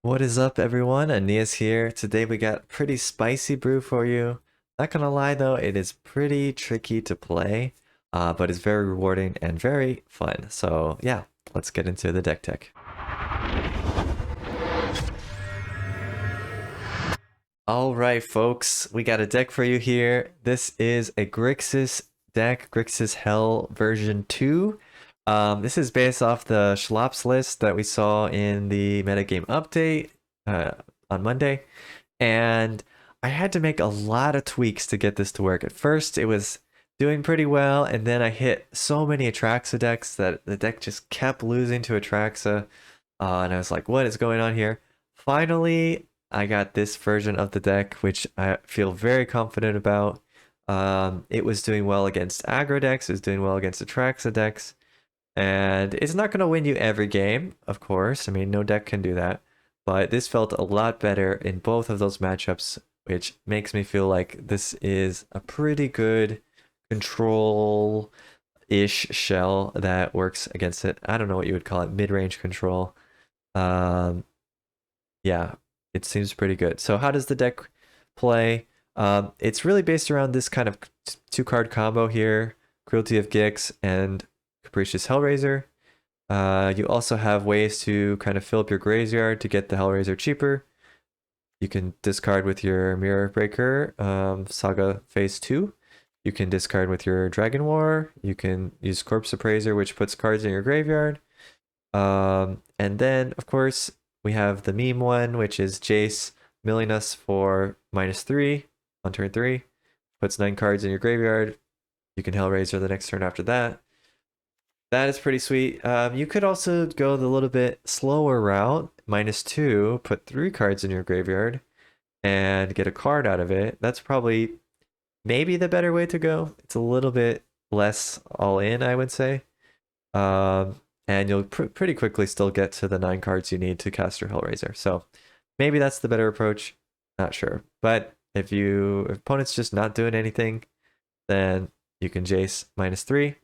What is up, everyone? Aeneas here. Today we got a pretty spicy brew for you. Not gonna lie though, it is pretty tricky to play, but it's very rewarding and very fun. So yeah, let's get into the deck tech. All right, folks, we got a deck for you here. This is a Grixis deck, Grixis Hell version 2. This is based off the Schlops list that we saw in the metagame update on Monday. And I had to make a lot of tweaks to get this to work. At first, it was doing pretty well, and then I hit so many Atraxa decks that the deck just kept losing to Atraxa. And I was like, what is going on here? Finally, I got this version of the deck, which I feel very confident about. It was doing well against aggro decks, it was doing well against Atraxa decks, and it's not going to win you every game, of course. I mean, no deck can do that. But this felt a lot better in both of those matchups, which makes me feel like this is a pretty good control-ish shell that works against it. I don't know what you would call it, mid-range control. Um, yeah, it seems pretty good. So how does the deck play? It's really based around this kind of two-card combo here, Cruelty of Gix and Capricious Hellraiser. You also have ways to kind of fill up your graveyard to get the Hellraiser cheaper. You can discard with your Mirror Breaker, Saga Phase 2. You can discard with your Dragon War. You can use Corpse Appraiser, which puts cards in your graveyard. And then, of course, we have the meme one, which is Jace milling us for -3 on turn 3. Puts 9 cards in your graveyard. You can Hellraiser the next turn after that. That is pretty sweet. You could also go the little bit slower route, -2, put 3 cards in your graveyard, and get a card out of it. That's probably maybe the better way to go. It's a little bit less all in, I would say. And you'll pretty quickly still get to the 9 cards you need to cast your Hellraiser. So maybe that's the better approach. Not sure. But if opponent's just not doing anything, then you can Jace -3.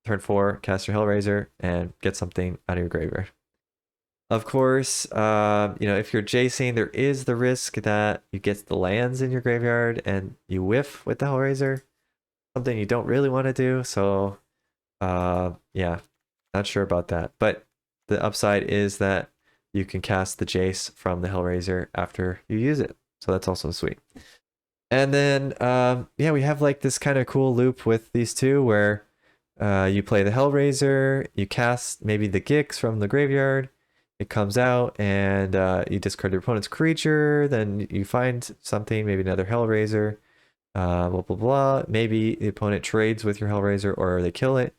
Turn 4, cast your Hellraiser, and get something out of your graveyard. Of course, if you're Jacing, there is the risk that you get the lands in your graveyard and you whiff with the Hellraiser. Something you don't really want to do, so yeah, not sure about that. But the upside is that you can cast the Jace from the Hellraiser after you use it. So that's also sweet. And then, yeah, we have like this kind of cool loop with these two where you play the Hellraiser, you cast maybe the Gix from the graveyard, it comes out, and you discard your opponent's creature, then you find something, maybe another Hellraiser, blah, blah, blah. Maybe the opponent trades with your Hellraiser or they kill it,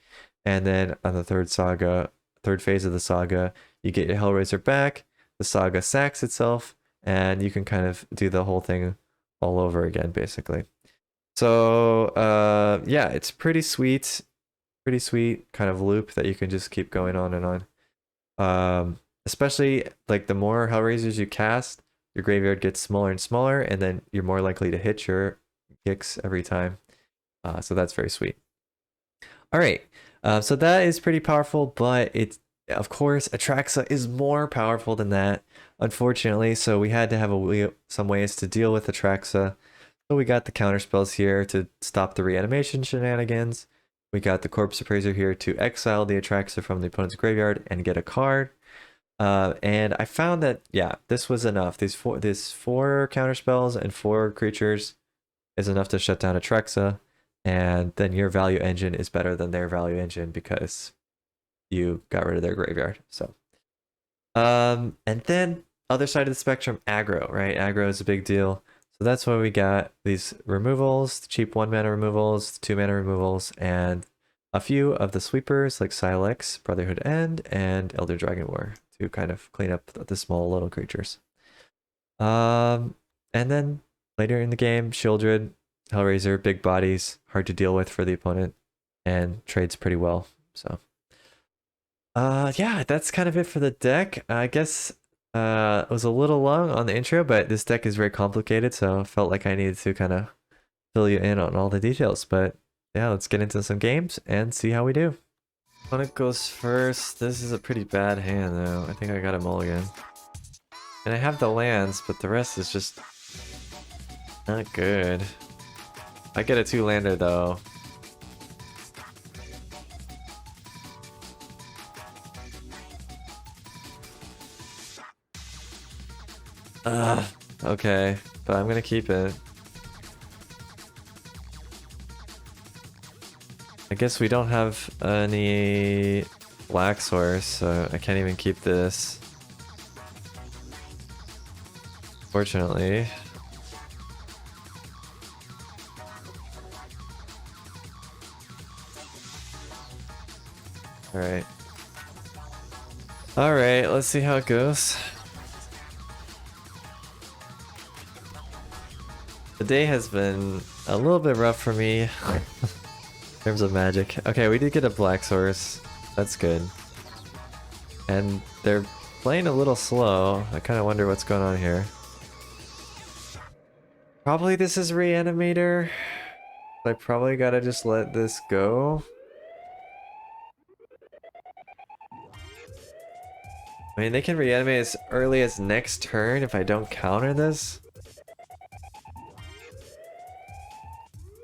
and then on the third phase of the saga, you get your Hellraiser back, the saga sacks itself, and you can kind of do the whole thing all over again, basically. So, yeah, it's pretty sweet kind of loop that you can just keep going on and on. Especially like the more Hellraisers you cast, your graveyard gets smaller and smaller, and then you're more likely to hit your Gix every time. So that's very sweet. All right, so that is pretty powerful, but it's of course Atraxa is more powerful than that, unfortunately. So we had to have some ways to deal with Atraxa. So we got the counter spells here to stop the reanimation shenanigans. We got the Corpse Appraiser here to exile the Atraxa from the opponent's graveyard and get a card. And I found that, yeah, this was enough. These four counter spells and 4 creatures is enough to shut down Atraxa. And then your value engine is better than their value engine because you got rid of their graveyard. So, and then other side of the spectrum, aggro, right? Aggro is a big deal. So that's why we got these removals, the cheap 1-mana removals, 2-mana removals, and a few of the sweepers like Silex, Brotherhood End, and Elder Dragon War to kind of clean up the small little creatures. And then later in the game, Shieldred, Hellraiser, big bodies, hard to deal with for the opponent, and trades pretty well. So, yeah, that's kind of it for the deck. I guess it was a little long on the intro, but this deck is very complicated, so I felt like I needed to kind of fill you in on all the details. But yeah, let's get into some games and see how we do. Opponent goes first. This is a pretty bad hand, though. I think I got a mulligan. And I have the lands, but the rest is just not good. I get a 2-lander though. Okay, but I'm gonna keep it. I guess we don't have any black source, so I can't even keep this. Fortunately. Alright. Alright, let's see how it goes. The day has been a little bit rough for me in terms of magic. Okay, we did get a black source. That's good. And they're playing a little slow. I kind of wonder what's going on here. Probably this is Reanimator. I probably gotta just let this go. I mean, they can reanimate as early as next turn if I don't counter this.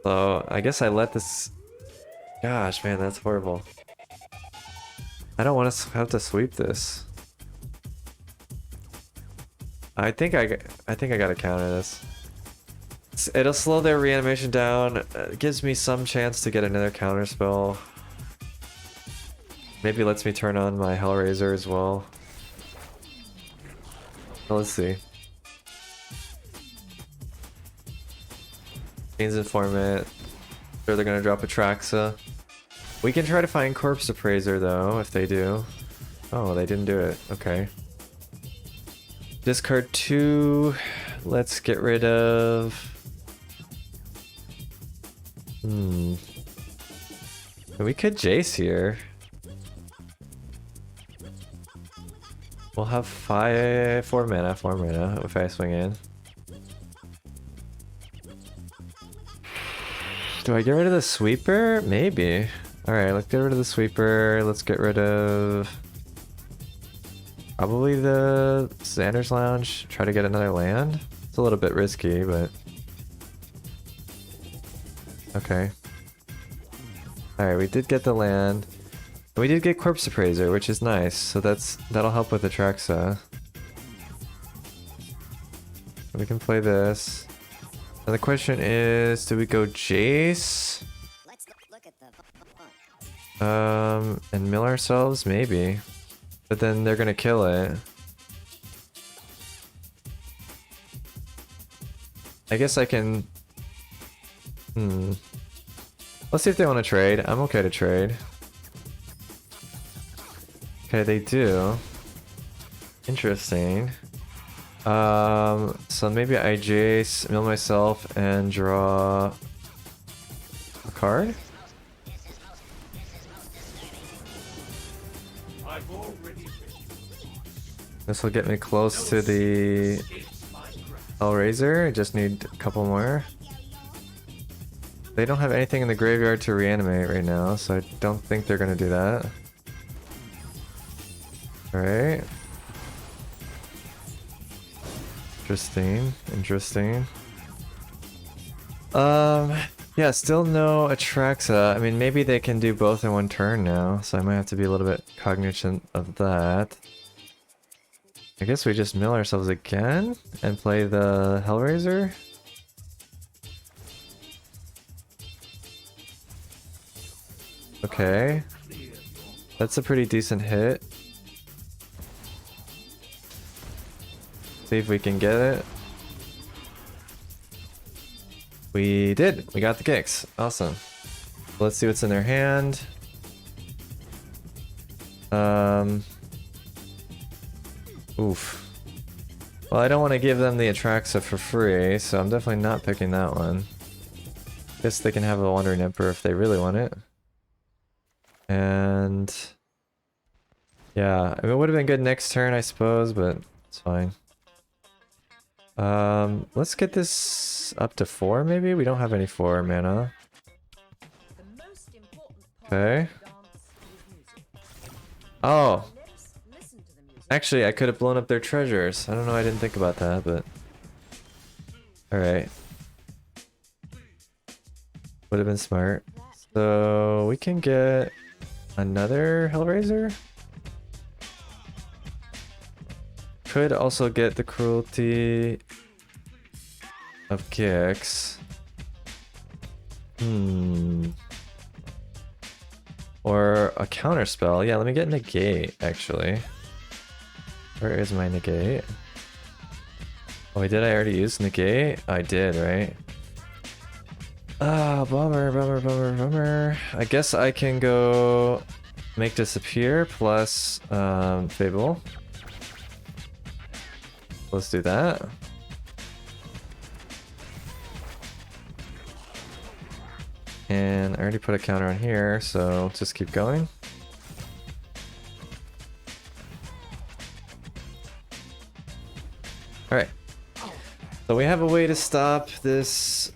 So, I guess I let this... Gosh, man, that's horrible. I don't want to have to sweep this. I think I gotta counter this. It'll slow their reanimation down. It gives me some chance to get another counter spell. Maybe lets me turn on my Hellraiser as well. Well, let's see. Chains Informant. Sure, they're gonna drop Atraxa. We can try to find Corpse Appraiser though, if they do. Oh, they didn't do it. Okay. Discard 2. Let's get rid of... We could Jace here. We'll have 4 mana if I swing in. Do I get rid of the sweeper? Maybe. Alright, let's get rid of the sweeper. Let's get rid of... probably the Xander's Lounge. Try to get another land. It's a little bit risky, but... okay. Alright, we did get the land. We did get Corpse Appraiser, which is nice. So that'll help with Atraxa. We can play this. Now the question is, do we go Jace? Let's look at the And mill ourselves? Maybe. But then they're gonna kill it. I guess I can... Let's see if they want to trade. I'm okay to trade. Okay, they do. Interesting. So maybe I Jace, mill myself, and draw a card? This will get me close to the Hellraiser. I just need a couple more. They don't have anything in the graveyard to reanimate right now, so I don't think they're gonna do that. Alright. Interesting. Interesting. Yeah, still no Atraxa. I mean, maybe they can do both in one turn now, so I might have to be a little bit cognizant of that. I guess we just mill ourselves again and play the Hellraiser. Okay. That's a pretty decent hit. See if we can get it. We did! We got the kicks. Awesome. Let's see what's in their hand. Oof. Well, I don't want to give them the Atraxa for free, so I'm definitely not picking that one. Guess they can have a Wandering Emperor if they really want it. And... yeah, I mean, it would have been good next turn, I suppose, but it's fine. Let's get this up to 4, maybe? We don't have any 4 mana. Okay. Oh! Actually, I could have blown up their treasures. I don't know, I didn't think about that, but... Alright. Would have been smart. So, we can get another Hellraiser? Could also get the cruelty of Gix. Or a counter spell. Yeah, let me get negate, actually. Where is my negate? Oh, wait, did I already use negate? I did, right? Ah, bummer, bummer, bummer, bummer. I guess I can go make disappear plus Fable. Let's do that. And I already put a counter on here, so just keep going. Alright. So we have a way to stop this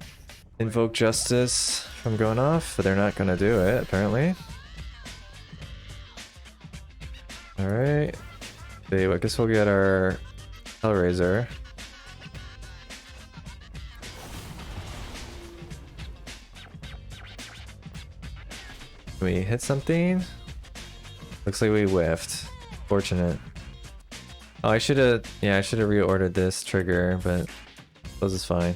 Invoke Justice from going off, but they're not going to do it, apparently. Alright. I guess we'll get our Hellraiser. Can we hit something? Looks like we whiffed. Fortunate. Oh, I should have reordered this trigger, but this is fine.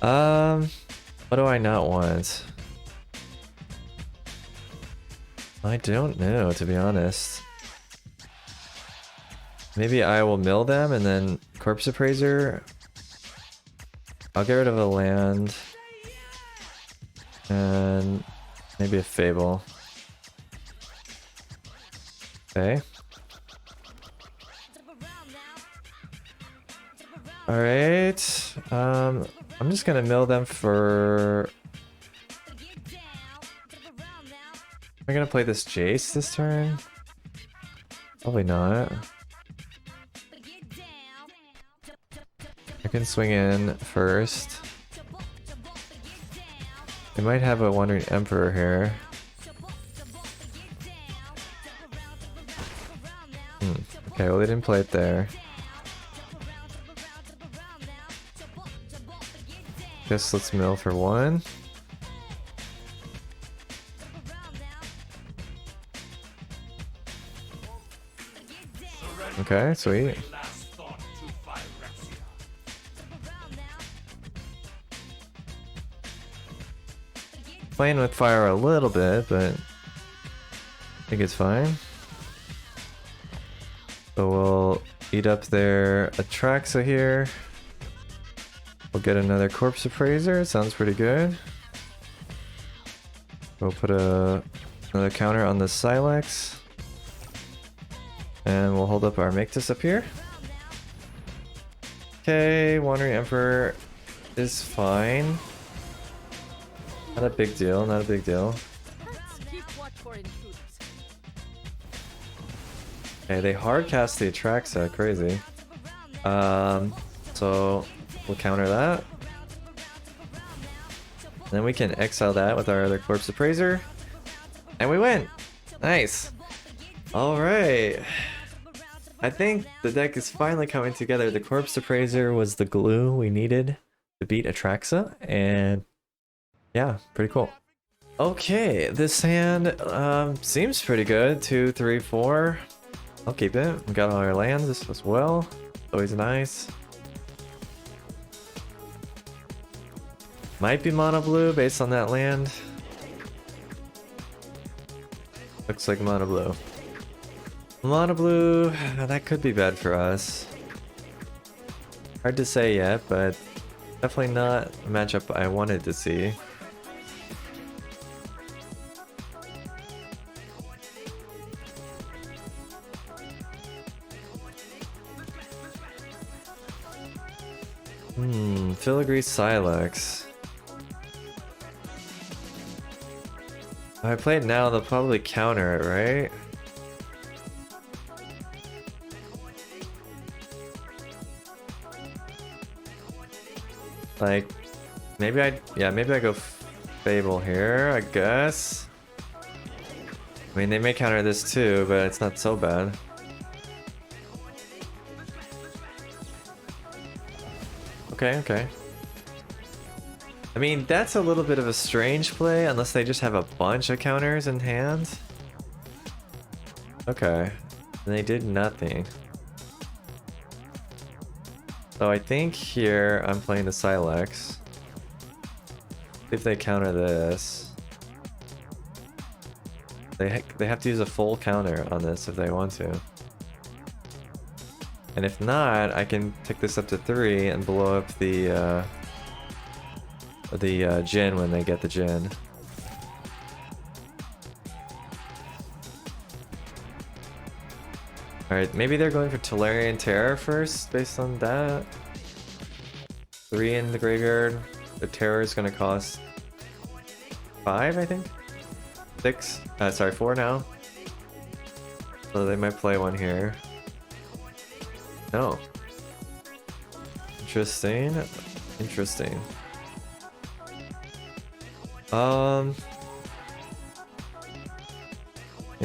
What do I not want? I don't know, to be honest. Maybe I will mill them and then Corpse Appraiser. I'll get rid of a land. And maybe a Fable. Okay. Alright. I'm just gonna mill them for... Am I gonna play this Jace this turn? Probably not. I can swing in first. They might have a Wandering Emperor here. Okay, well they didn't play it there. Guess let's mill for one. Okay, sweet. Playing with fire a little bit, but I think it's fine. So we'll eat up their Atraxa here. We'll get another Corpse Appraiser, sounds pretty good. We'll put another counter on the Sylex. And we'll hold up our Make Disappear. Okay, Wandering Emperor is fine. Not a big deal, not a big deal. Okay, they hard cast the Atraxa, crazy. So we'll counter that. Then we can exile that with our other Corpse Appraiser. And we win! Nice! Alright. I think the deck is finally coming together. The Corpse Appraiser was the glue we needed to beat Atraxa, and yeah, pretty cool. Okay, this hand seems pretty good. 2, 3, 4. I'll keep it. We got all our lands as well. Always nice. Might be mono blue based on that land. Looks like mono blue. Mono blue, that could be bad for us. Hard to say yet, but definitely not a matchup I wanted to see. Filigree Sylex. If I play it now, they'll probably counter it, right? Like, maybe I go Fable here, I guess. I mean, they may counter this too, but it's not so bad. Okay, okay. I mean, that's a little bit of a strange play, unless they just have a bunch of counters in hand. Okay. And they did nothing. So I think here I'm playing the Silex. See if they counter this. They have to use a full counter on this if they want to. And if not, I can take this up to 3 and blow up the Djinn when they get the Djinn. Alright, maybe they're going for Tolarian Terror first, based on that. 3 in the graveyard. The Terror is going to cost 5, I think? 6? Sorry, 4 now. So they might play one here. No. Interesting. Interesting. And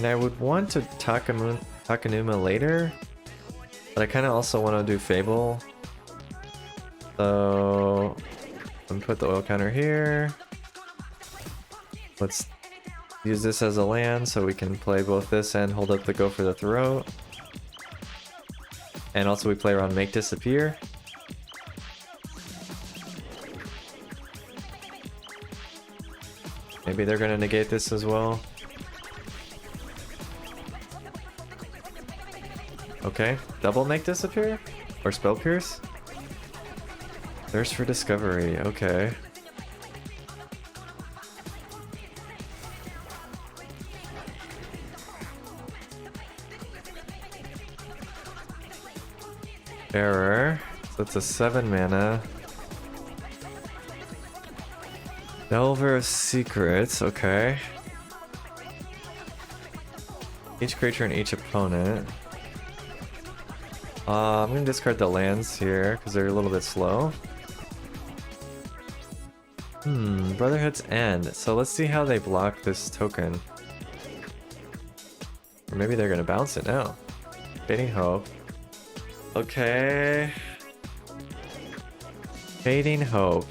I would want to Takenuma later, but I kind of also want to do Fable. So I'm gonna put the oil counter here. Let's use this as a land so we can play both this and hold up the Go for the Throat. And also we play around Make Disappear. Maybe they're gonna negate this as well. Okay, double Make Disappear? Or Spell Pierce? Thirst for Discovery, okay. Error. So it's a 7 mana. Delver of Secrets, okay. Each creature and each opponent. I'm gonna discard the lands here because they're a little bit slow. Brotherhood's End. So let's see how they block this token. Or maybe they're gonna bounce it now. Fading Hope. Okay. Fading Hope.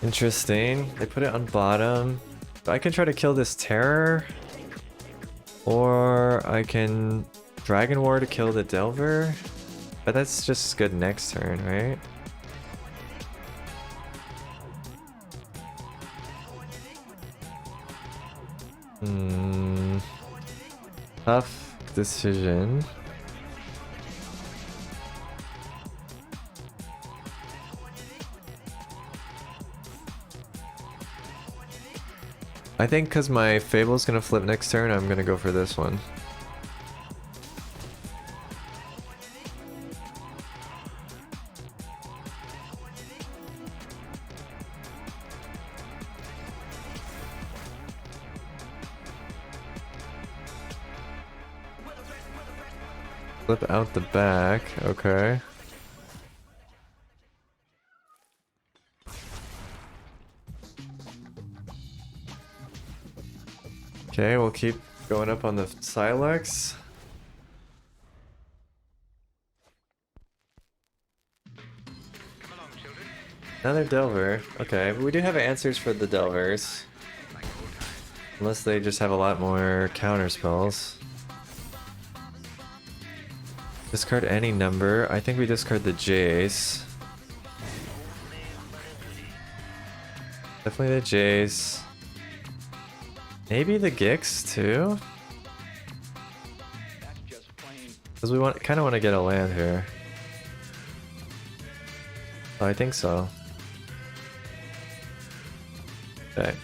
Interesting. They put it on bottom. I can try to kill this Terror. Or I can Dragon War to kill the Delver. But that's just good next turn, right? Tough decision. I think because my Fable's gonna flip next turn, I'm gonna go for this one. Flip out the back, okay. Okay, we'll keep going up on the Silex. Another Delver. Okay, but we do have answers for the Delvers. Unless they just have a lot more counter spells. Discard any number. I think we discard the Jace. Definitely the Jace. Maybe the Gix too? Because we kind of want to get a land here. Oh, I think so. Okay.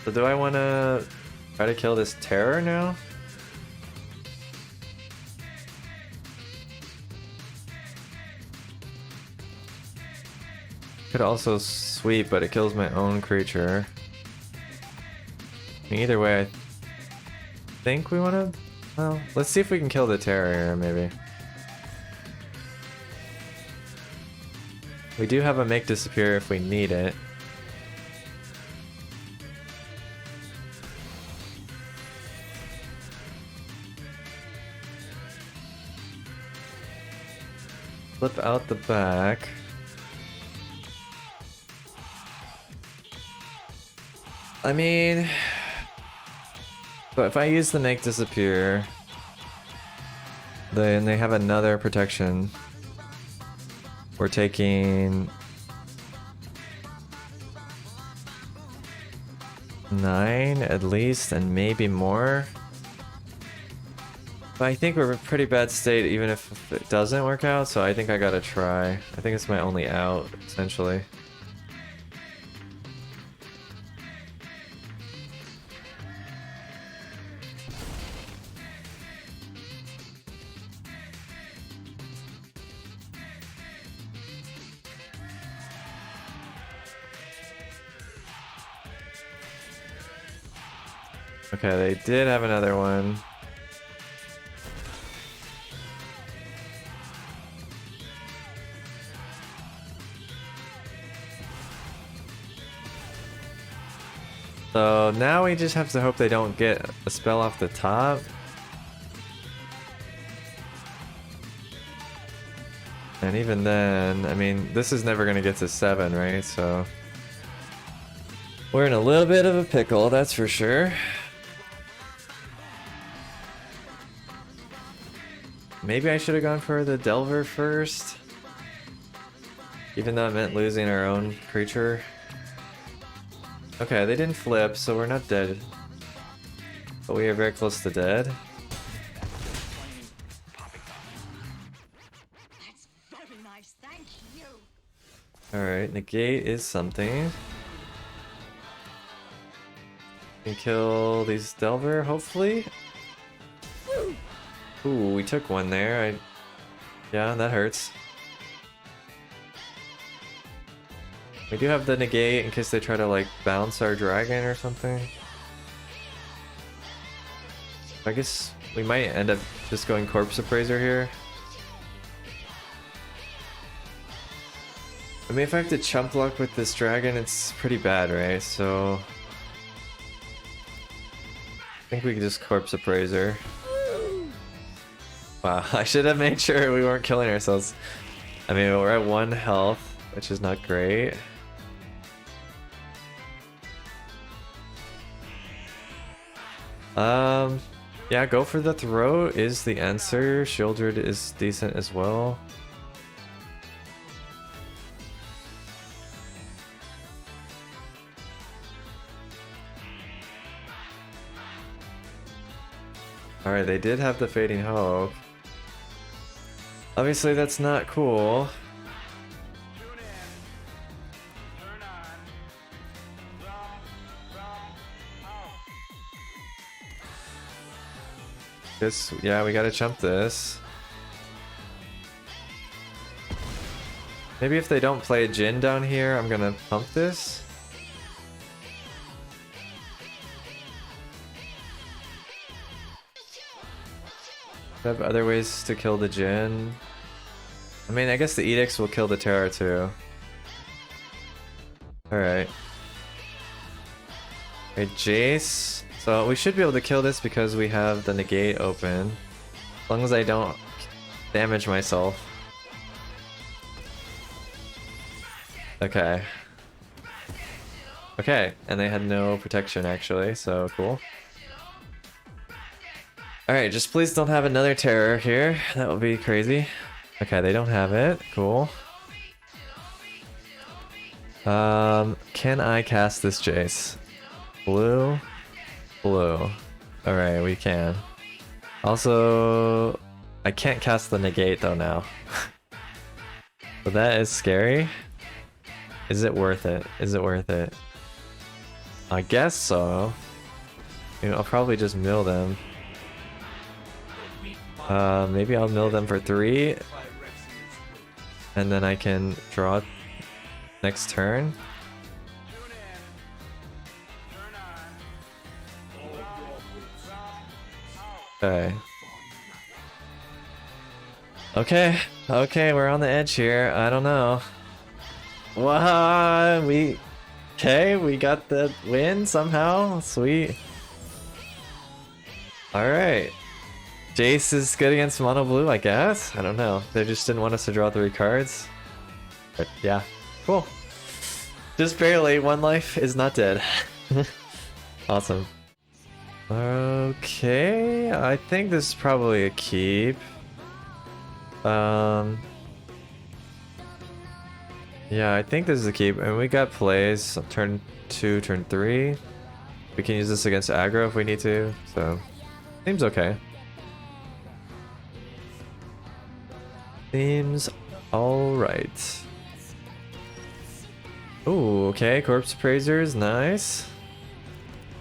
So do I want to try to kill this Terror now? Could also sweep, but it kills my own creature. Either way, I think we want to... Well, let's see if we can kill the Terror here, maybe. We do have a Make Disappear if we need it. flip out the back. I mean, but if I use the Make Disappear, then they have another protection. We're taking 9 at least, and maybe more. But I think we're in a pretty bad state even if it doesn't work out, so I think I gotta try. I think it's my only out, essentially. Okay, they did have another one. So now we just have to hope they don't get a spell off the top. And even then, I mean, this is never gonna get to 7, right? So we're in a little bit of a pickle, that's for sure. Maybe I should have gone for the Delver first, even though it meant losing our own creature. Okay, they didn't flip, so we're not dead. But we are very close to dead. That's very nice, thank you. Alright, negate is something. We can kill these Delver, hopefully. Ooh, we took one there. Yeah, that hurts. We do have the negate in case they try to like bounce our dragon or something. I guess we might end up just going Corpse Appraiser here. I mean, if I have to chump block with this dragon, it's pretty bad, right? So I think we can just Corpse Appraiser. Wow, I should have made sure we weren't killing ourselves. I mean, we're at 1 health, which is not great. Yeah, go for the throat is the answer. Shieldred is decent as well. Alright, they did have the Fading Hope. Obviously that's not cool. This, yeah, we gotta chump this. Maybe if they don't play a Jin down here, I'm gonna pump this. I have other ways to kill the Jin. I mean, I guess the Edicts will kill the Terror too. Alright. Okay, Jace. So we should be able to kill this because we have the negate open. As long as I don't damage myself. Okay. Okay, and they had no protection actually, so cool. Alright, just please don't have another terror here. That would be crazy. Okay, they don't have it. Cool. Can I cast this Jace? Blue? Blue. Alright, we can. Also, I can't cast the negate though now. So that is scary. Is it worth it? Is it worth it? I guess so. You know, I'll probably just mill them. Maybe I'll mill them for 3. And then I can draw next turn. Okay. Okay, we're on the edge here. I don't know. Wow, we got the win somehow. Sweet. All right. Jace is good against mono blue, I guess. I don't know. They just didn't want us to draw 3 cards. But yeah, cool. Just barely. One life is not dead. Awesome. Okay, I think this is probably a keep. Yeah, I think this is a keep. And we got plays. Turn 2, turn 3. We can use this against aggro if we need to. So, seems okay. Seems alright. Ooh, okay, Corpse Appraisers, nice.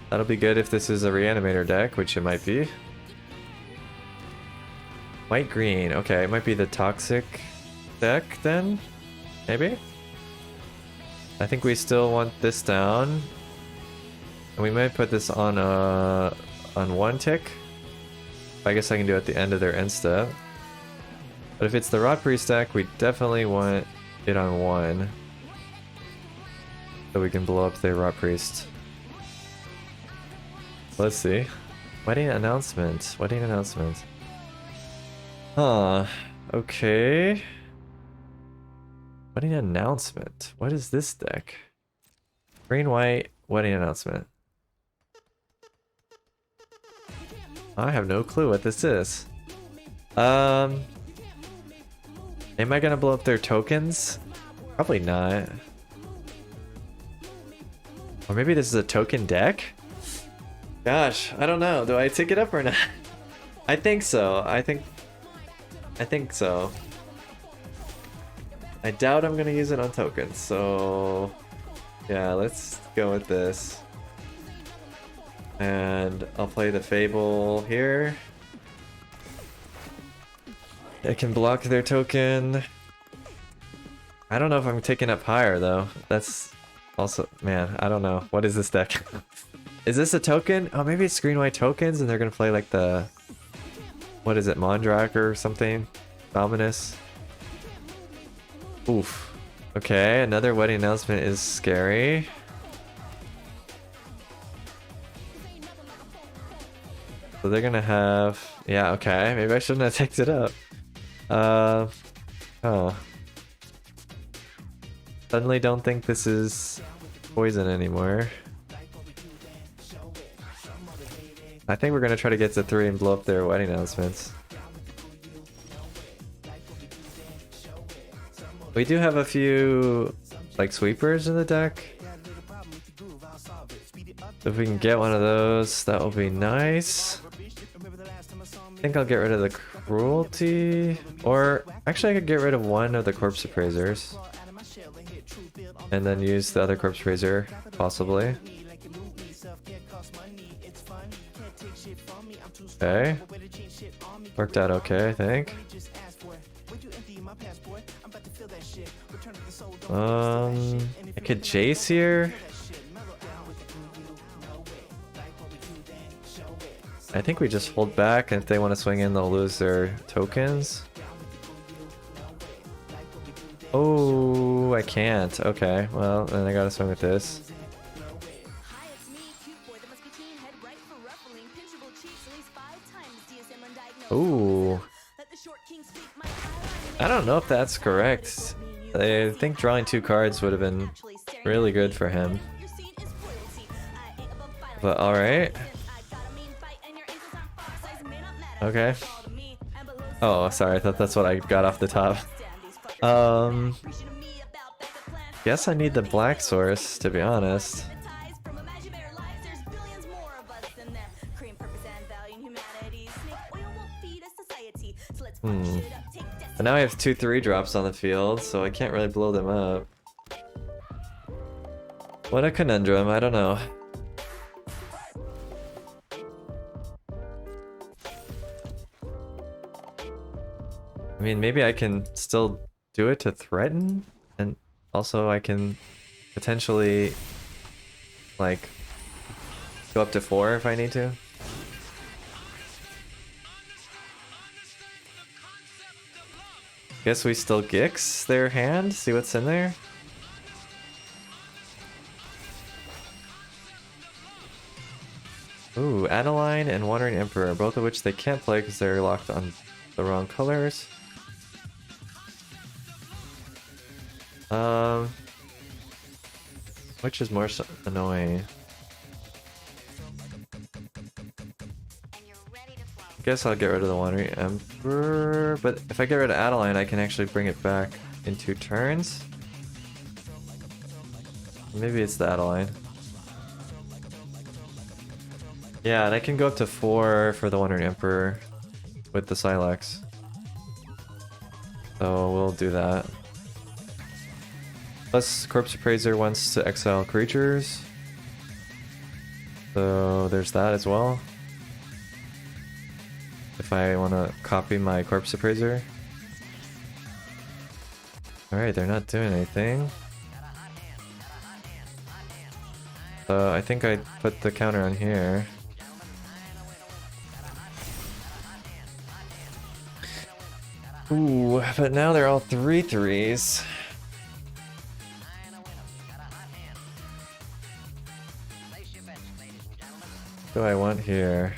That'll be good if this is a Reanimator deck, which it might be. White-green, okay, it might be the Toxic deck then? Maybe? I think we still want this down. And we might put this on 1 tick. I guess I can do it at the end of their end step. But if it's the Rot Priest deck, we definitely want it on 1. So we can blow up their Rot Priest. Let's see. Wedding announcement. Wedding announcement. Huh. Okay. Wedding announcement. What is this deck? Green, white, wedding announcement. I have no clue what this is. Am I gonna blow up their tokens? Probably not. Or maybe this is a token deck? Gosh, I don't know. Do I take it up or not? I think so. I think so. I doubt I'm gonna use it on tokens, so yeah, let's go with this. And I'll play the Fable here. I can block their token. I don't know if I'm taking up higher though. That's also, man, I don't know. What is this deck? Is this a token? Oh, maybe it's green white tokens and they're gonna play like the, what is it, Mondrak or something? Dominus. Oof. Okay, another wedding announcement is scary. So they're gonna have, yeah, okay, maybe I shouldn't have picked it up. Oh. Suddenly don't think this is poison anymore. I think we're gonna try to get to 3 and blow up their wedding announcements. We do have a few like sweepers in the deck. If we can get one of those, that will be nice. I think I'll get rid of the cruelty, or actually I could get rid of one of the corpse appraisers and then use the other corpse appraiser possibly. Okay, worked out okay, I think. I could Jace here. I think we just hold back, and if they want to swing in, they'll lose their tokens. Oh, I can't. Okay, well, then I gotta swing with this. Ooh. I don't know if that's correct. I think drawing 2 cards would have been really good for him. But alright. Okay. Oh, sorry, I thought that's what I got off the top. Guess I need the black source, to be honest. And now I have 2 3-drops on the field, so I can't really blow them up. What a conundrum, I don't know. I mean, maybe I can still do it to threaten, and also I can potentially, like, go up to 4 if I need to. Guess we still Gix their hand, see what's in there. Ooh, Adeline and Wandering Emperor, both of which they can't play because they're locked on the wrong colors. Which is more annoying? I guess I'll get rid of the Wandering Emperor, but if I get rid of Adeline, I can actually bring it back in 2 turns. Maybe it's the Adeline. Yeah, and I can go up to 4 for the Wandering Emperor with the Silex. So we'll do that. Plus, Corpse Appraiser wants to exile creatures. So there's that as well. If I want to copy my Corpse Appraiser. Alright, they're not doing anything. So I think I put the counter on here. Ooh, but now they're all 3/3s. What do I want here?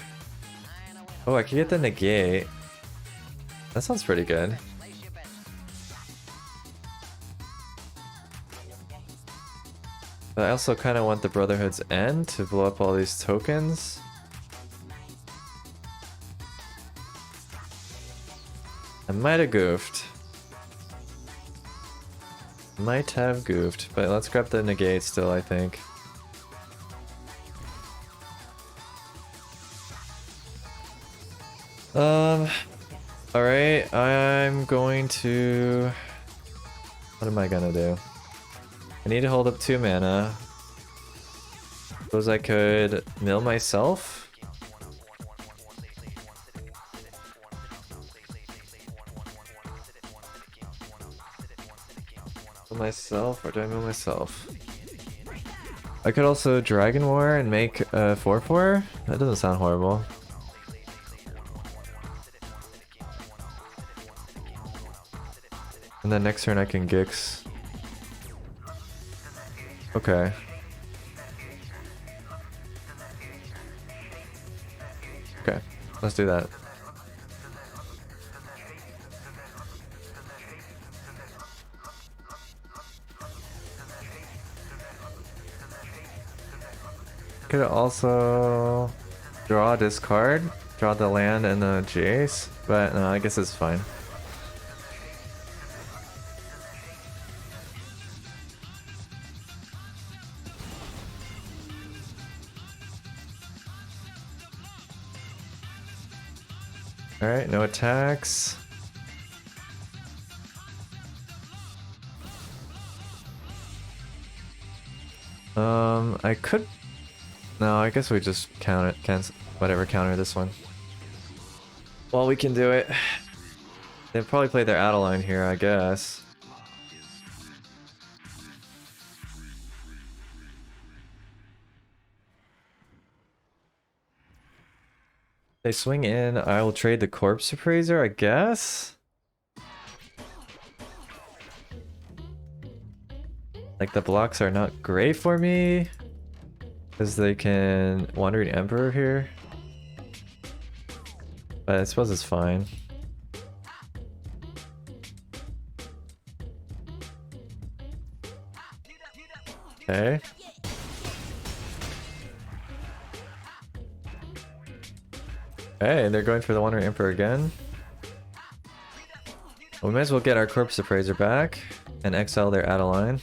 Oh, I can get the negate. That sounds pretty good. But I also kind of want the Brotherhood's End to blow up all these tokens. I might have goofed. Might have goofed, but let's grab the negate still, I think. Alright, I'm going to... What am I gonna do? I need to hold up 2 mana. Suppose I could mill myself? Mill myself, or do I mill myself? I could also Dragon War and make a 4/4? That doesn't sound horrible. And then next turn I can Gix. Okay. Okay, let's do that. Could also draw, discard, draw the land and the Jace, but no, I guess it's fine. Alright, no attacks. I could... No, I guess we just count it, cancel, whatever, counter this one. Well, we can do it. They'll probably play their Adeline here, I guess. They swing in, I will trade the Corpse Appraiser, I guess? Like, the blocks are not great for me. Because they can Wandering Emperor here. But I suppose it's fine. Okay. Hey, they're going for the Wandering Emperor again. Well, we might as well get our Corpse Appraiser back and exile their Adeline.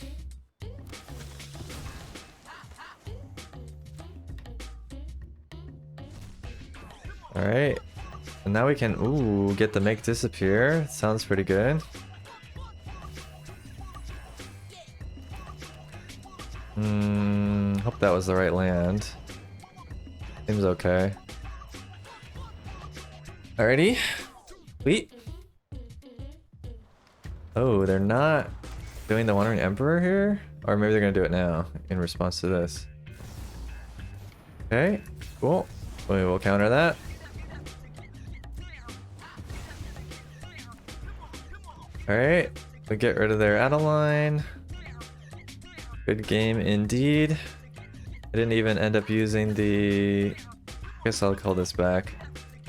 Alright. And now we can, ooh, get the Make Disappear. Sounds pretty good. Hope that was the right land. Seems okay. Alrighty. Sweet. Oh, they're not doing the Wandering Emperor here? Or maybe they're gonna do it now in response to this. Okay, cool. We will counter that. Alright, we get rid of their Adeline. Good game indeed. I didn't even end up using the Guess I'll call this back.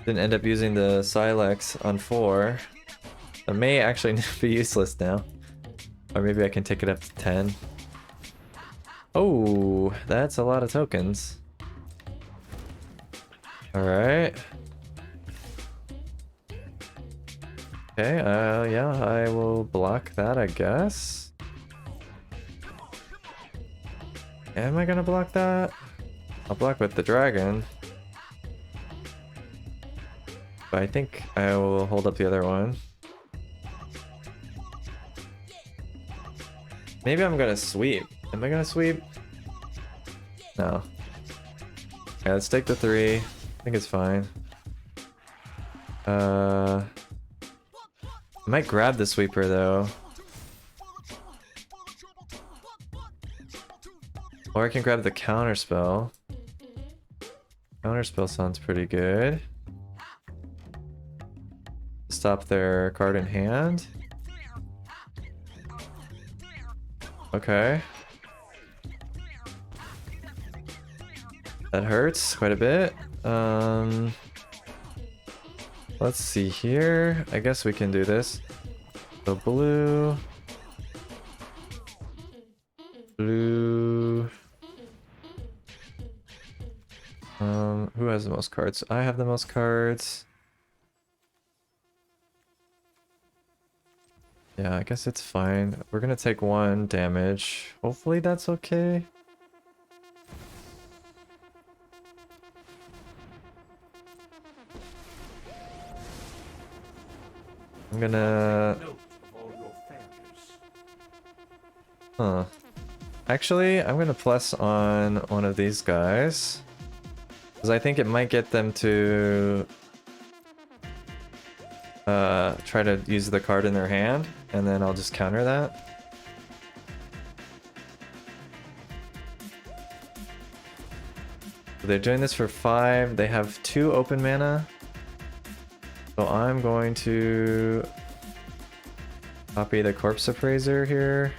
Didn't end up using the Silex on 4. It may actually be useless now. Or maybe I can take it up to 10. Oh, that's a lot of tokens. Alright. Okay, yeah, I will block that, I guess. Am I gonna block that? I'll block with the dragon. But I think I will hold up the other one. Maybe I'm gonna sweep. Am I gonna sweep? No. Okay, let's take the 3. I think it's fine. I might grab the sweeper though. Or I can grab the counterspell. Counterspell sounds pretty good. Stop their card in hand. Okay. That hurts quite a bit. Let's see here. I guess we can do this. So blue. Blue. Who has the most cards? I have the most cards. Yeah, I guess it's fine. We're gonna take 1 damage. Hopefully that's okay. I'm gonna... Huh. Actually, I'm gonna plus on one of these guys. Because I think it might get them to... try to use the card in their hand, and then I'll just counter that. So they're doing this for 5. They have 2 open mana. So I'm going to copy the Corpse Appraiser here.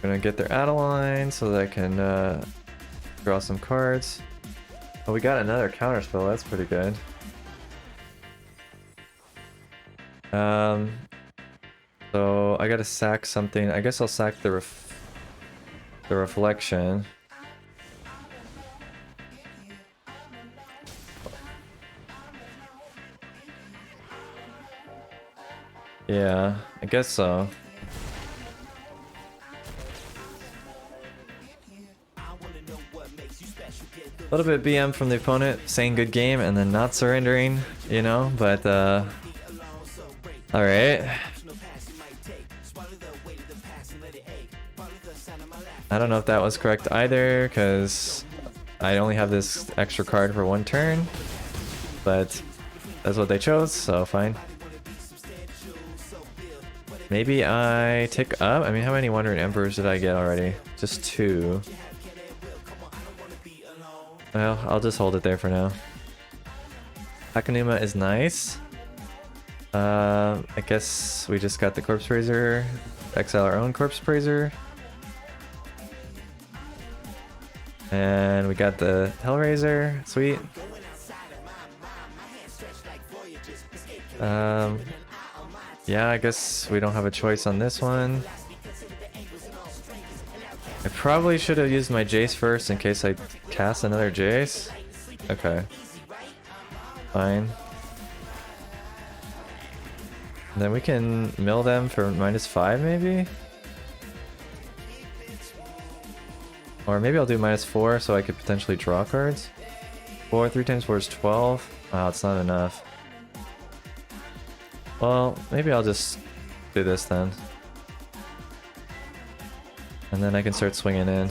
Gonna get their Adeline so that I can draw some cards. Oh, we got another counterspell. That's pretty good. So I gotta sack something. I guess I'll sack the reflection. Yeah, I guess so. A little bit BM from the opponent, saying good game and then not surrendering, you know, but alright. I don't know if that was correct either, because I only have this extra card for 1 turn, but that's what they chose, so fine. Maybe I tick up? I mean, how many Wandering Emperors did I get already? Just 2. Well, I'll just hold it there for now. Akanuma is nice. I guess we just got the Corpse Appraiser. Exile our own Corpse Appraiser. And we got the Hellraiser. Sweet. Yeah, I guess we don't have a choice on this one. I probably should have used my Jace first in case I cast another Jace. Okay. Fine. And then we can mill them for -5 maybe? Or maybe I'll do -4 so I could potentially draw cards. 4, 3 times 4 is 12. Wow, it's not enough. Well, maybe I'll just do this then. And then I can start swinging in.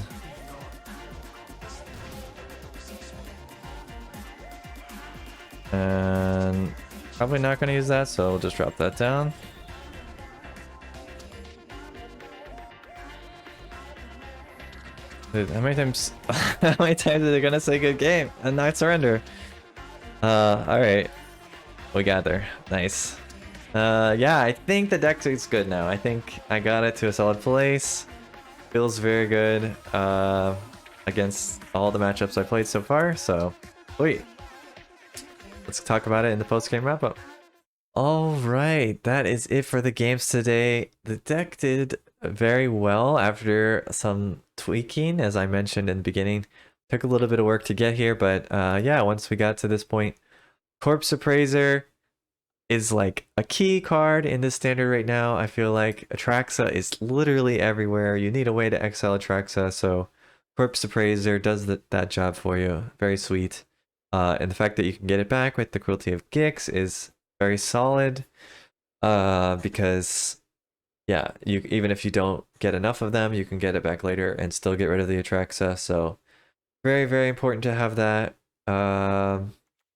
And probably not going to use that, so we'll just drop that down. Dude, how many times are they gonna say good game and not surrender? Alright. We got there. Nice. Yeah, I think the deck is good now. I think I got it to a solid place. Feels very good. against all the matchups I played so far. So, sweet. Let's talk about it in the post-game wrap-up. All right, that is it for the games today. The deck did very well after some tweaking, as I mentioned in the beginning. Took a little bit of work to get here, but yeah, once we got to this point, Corpse Appraiser is like a key card in this standard right now. I feel like Atraxa is literally everywhere. You need a way to exile Atraxa, so Corpse Appraiser does that job for you. Very sweet. And the fact that you can get it back with the Cruelty of Gix is very solid. Because yeah, you even if you don't get enough of them, you can get it back later and still get rid of the Atraxa. So very, very important to have that.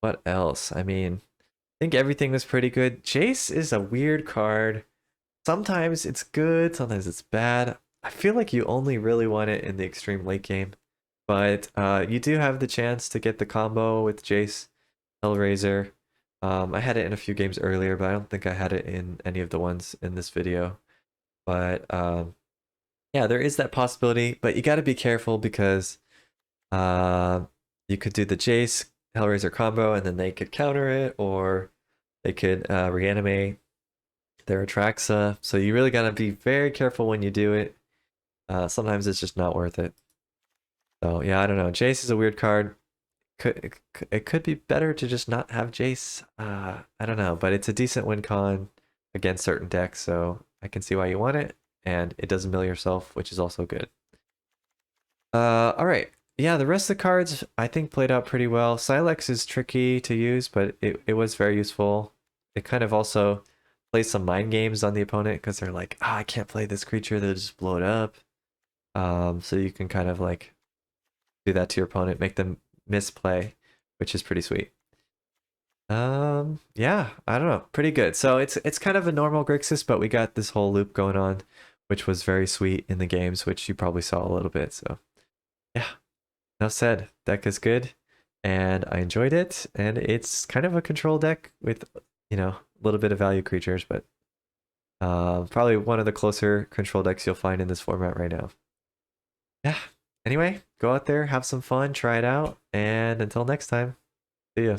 What else? I mean, I think everything was pretty good. Jace is a weird card. Sometimes it's good, sometimes it's bad. I feel like you only really want it in the extreme late game. But you do have the chance to get the combo with Jace, Hellraiser. I had it in a few games earlier, but I don't think I had it in any of the ones in this video. But yeah, there is that possibility, but you got to be careful because you could do the Jace Hellraiser combo and then they could counter it, or they could reanimate their Atraxa. So you really got to be very careful when you do it. Sometimes it's just not worth it. So yeah, I don't know. Jace is a weird card. It could be better to just not have Jace. I don't know, but it's a decent win con against certain decks, so I can see why you want it, and it doesn't mill yourself, which is also good. All right. Yeah, the rest of the cards I think played out pretty well. Silex is tricky to use, but it was very useful. It kind of also plays some mind games on the opponent because they're like, I can't play this creature, they'll just blow it up. So you can kind of like do that to your opponent, make them misplay, which is pretty sweet. Yeah, I don't know, pretty good. So it's kind of a normal Grixis, but we got this whole loop going on, which was very sweet in the games, which you probably saw a little bit. So yeah, enough said. Deck is good, and I enjoyed it, and it's kind of a control deck with, you know, a little bit of value creatures, but probably one of the closer control decks you'll find in this format right now. Yeah. Anyway, go out there, have some fun, try it out, and until next time, see ya.